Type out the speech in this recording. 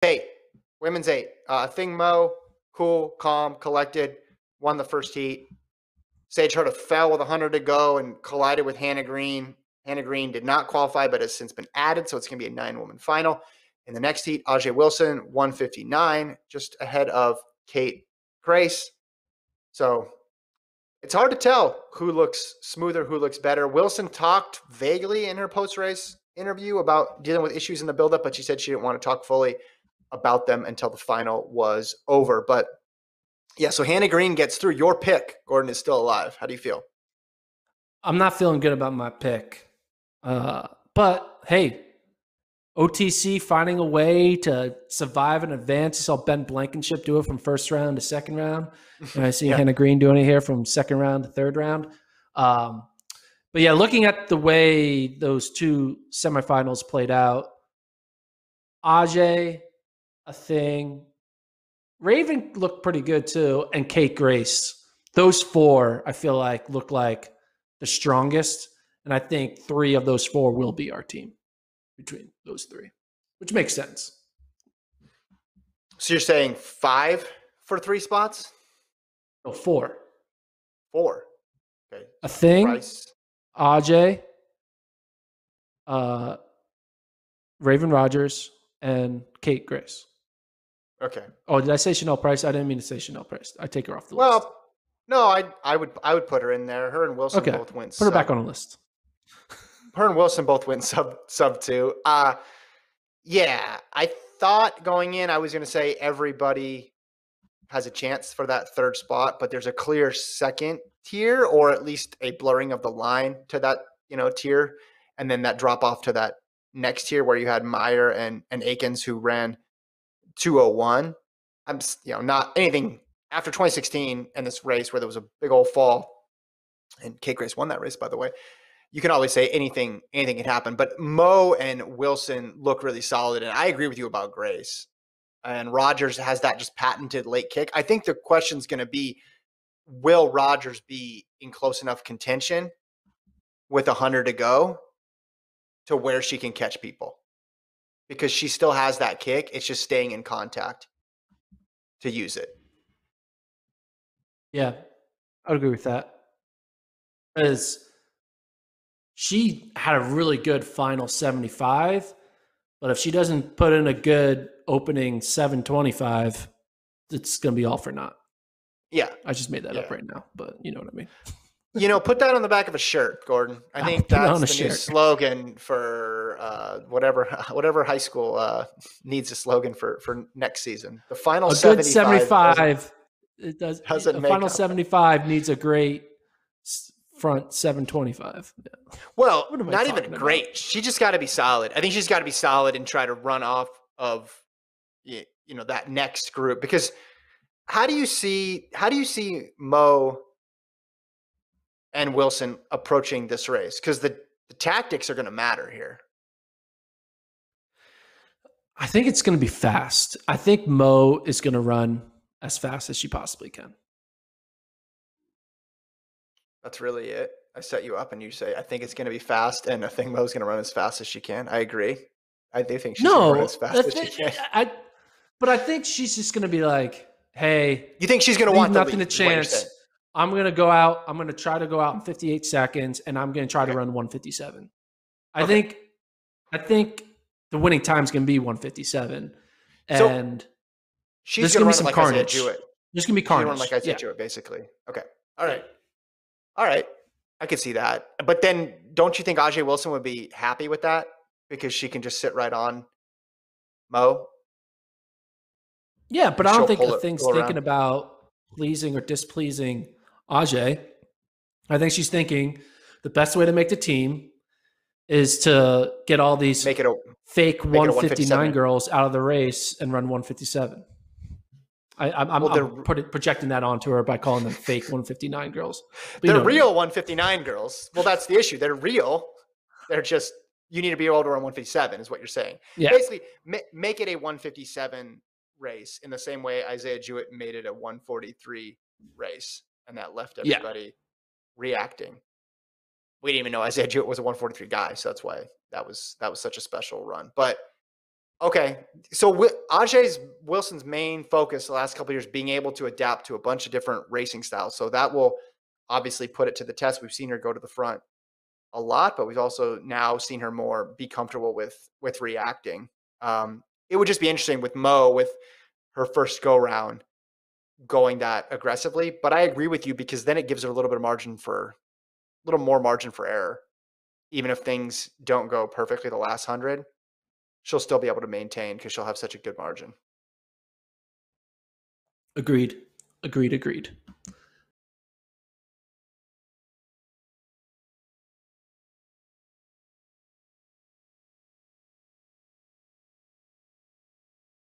8, women's 8. Athing Mu, cool, calm, collected, won the first heat. Sage Hurta fell with 100 to go and collided with Hannah Green. Hannah Green did not qualify, but has since been added, so it's going to be a 9-woman final. In the next heat, Ajee WIlson, 159, just ahead of Kate Grace. So it's hard to tell who looks smoother, who looks better. Wilson talked vaguely in her post-race interview about dealing with issues in the buildup, but she said she didn't want to talk fully about them until the final was over. But yeah, so Hannah Green gets through. Your pick, Gordon, is still alive. How do you feel? I'm not feeling good about my pick. But hey, OTC finding a way to survive and advance. I saw Ben Blankenship do it from first round to second round. And I see Hannah Green doing it here from second round to third round. But yeah, looking at the way those two semifinals played out, Ajee, Athing, Raevyn looked pretty good too, and Kate Grace. Those four, I feel like, look like the strongest. And I think 3 of those 4 will be our team between those 3, which makes sense. So you're saying 5 for 3 spots? No, 4. 4. Okay. Athing, Price. Ajee, Raevyn Rogers, and Kate Grace. Okay. Oh, did I say Chanel Price? I didn't mean to say Chanel Price. I take her off the list. Well, no, I would put her in there. Her and Wilson both went. Put her back on the list. Her and Wilson both went sub 2. Yeah, I thought going in I was going to say everybody has a chance for that third spot, but there's a clear second tier, or at least a blurring of the line to that tier, and then that drop off to that next tier where you had Meyer and Akins who ran 201. I'm not anything after 2016 and this race where there was a big old fall, and Kate Grace won that race, by the way. You can always say anything can happen, but Mo and Wilson look really solid, and I agree with you about Grace. And Rogers has that just patented late kick. I think the question's going to be, will Rogers be in close enough contention with 100 to go to where she can catch people? Because she still has that kick. It's just staying in contact to use it. Yeah, I would agree with that. Because she had a really good final 75, but if she doesn't put in a good opening 725, it's going to be all for naught. Yeah. I just made that up right now, but you know what I mean. Put that on the back of a shirt, Gordon. I think that's the new slogan for whatever high school needs a slogan for next season. The final 75. It does. Doesn't a final 75 needs a great front 725. Yeah. Well, not even great. About? She just got to be solid. I think she's got to be solid and try to run off of that next group. Because how do you see Mo and Wilson approaching this race? Because the tactics are going to matter here. I think it's going to be fast. I think Mo is going to run as fast as she possibly can. That's really it. I set you up and you say, I think it's going to be fast, and I think Mo's going to run as fast as she can. I agree. I do think she's going to run as fast as she can. But I think she's just going to be like, hey. You think she's going to want nothing to chance. I'm going to go out. I'm going to try to go out in 58 seconds, and I'm going to try to run 157. I think the winning time is going to be 157. And so she's going to run some like carnage. Isaiah Jewett. There's going to be carnage. Run like Isaiah Jewett, basically. Okay. All right. I could see that. But then don't you think Ajee WIlson would be happy with that? Because she can just sit right on Mo? Yeah, but I don't think Athing's thinking about pleasing or displeasing Ajee. I think she's thinking the best way to make the team is to get all these fake 159 girls out of the race and run 157. I'm projecting that onto her by calling them fake 159 girls. But they're real 159 girls. Well, that's the issue. They're real. They're just, you need to be able to run 157 is what you're saying. Yeah. Basically, make it a 157 race in the same way Isaiah Jewett made it a 143 race, and that left everybody reacting. We didn't even know Isaiah Jewett was a 143 guy, so that's why that was such a special run. But Okay, so Ajee Wilson's main focus the last couple of years being able to adapt to a bunch of different racing styles. So that will obviously put it to the test. We've seen her go to the front a lot, but we've also now seen her more be comfortable with reacting. It would just be interesting with Mo with her first go round going that aggressively. But I agree with you because then it gives her a little bit of margin for a little more margin for error. Even if things don't go perfectly the last 100, she'll still be able to maintain because she'll have such a good margin. Agreed. Agreed.